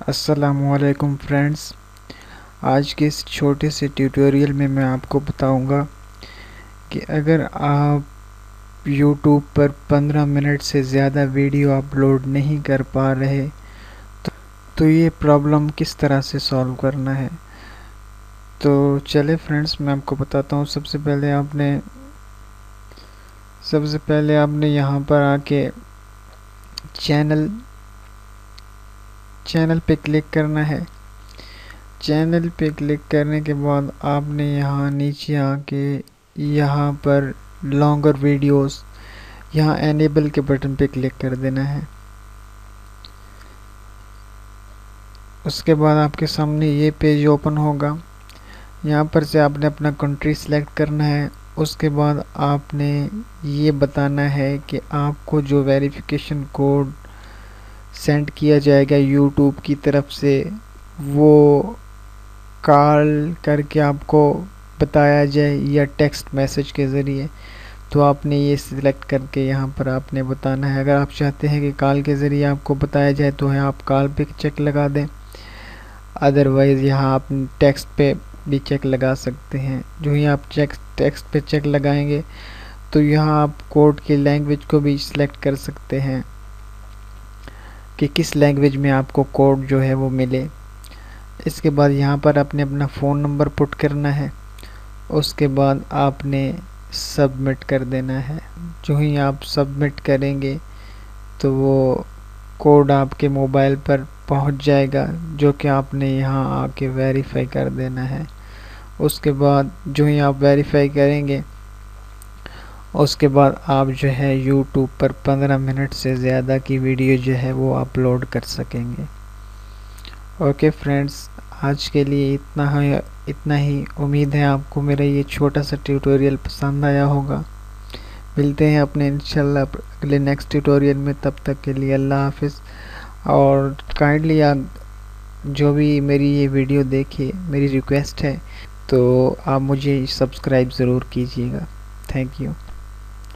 السلام علیکم فرینڈز، آج کے اس چھوٹے سے ٹیوٹوریل میں آپ کو بتاؤں گا کہ اگر آپ یوٹیوب پر 15 منٹ سے زیادہ ویڈیو اپلوڈ نہیں کر پا رہے تو یہ پرابلم کس طرح سے سالو کرنا ہے۔ تو چلے فرینڈز، میں آپ کو بتاتا ہوں۔ سب سے پہلے آپ نے یہاں پر آ کے چینل پہ کلک کرنا ہے۔ چینل پہ کلک کرنے کے بعد آپ نے یہاں نیچے آ کے یہاں پر لانگر ویڈیوز، یہاں انیبل کے بٹن پہ کلک کر دینا ہے۔ اس کے بعد آپ کے سامنے یہ پیج اوپن ہوگا۔ یہاں پر سے آپ نے اپنا کنٹری سلیکٹ کرنا ہے۔ اس کے بعد آپ نے یہ بتانا ہے کہ آپ کو جو ویریفیکیشن کوڈ سینڈ کیا جائے گا یوٹیوب کی طرف سے، وہ کال کر کے آپ کو بتایا جائے یا ٹیکسٹ میسج کے ذریعے، تو آپ نے یہ سلیکٹ کر کے یہاں پر آپ نے بتانا ہے۔ اگر آپ چاہتے ہیں کہ کال کے ذریعے آپ کو بتایا جائے تو آپ کال پہ چیک لگا دیں، ادروائز یہاں آپ ٹیکسٹ پہ بھی چیک لگا سکتے ہیں۔ جو ہی آپ ٹیکسٹ پہ چیک لگائیں گے تو یہاں آپ کوڈ کی لینگویج کو بھی سلیکٹ کر سکتے ہیں کہ کس لینگویج میں آپ کو کوڈ جو ہے وہ ملے۔ اس کے بعد یہاں پر آپ نے اپنا فون نمبر پٹ کرنا ہے۔ اس کے بعد آپ نے سبمٹ کر دینا ہے۔ جو ہی آپ سبمٹ کریں گے تو وہ کوڈ آپ کے موبائل پر پہنچ جائے گا، جو کہ آپ نے یہاں آ کے ویریفائی کر دینا ہے۔ اس کے بعد جو ہی آپ ویریفائی کریں گے، اس کے بعد آپ جو ہے یوٹیوب پر 15 منٹ سے زیادہ کی ویڈیو جو ہے وہ اپلوڈ کر سکیں گے۔ اوکے فرینڈز، آج کے لیے اتنا ہی۔ امید ہے آپ کو میرا یہ چھوٹا سا ٹیوٹوریل پسند آیا ہوگا۔ ملتے ہیں اپنے انشاءاللہ اگلے نیکسٹ ٹیوٹوریل میں۔ تب تک کے لیے اللہ حافظ۔ اور کائنڈلی جو بھی میری یہ ویڈیو دیکھے، میری ریکویسٹ ہے تو آپ مجھے سبسکرائب ضرور کیجیے گا۔ Thank you.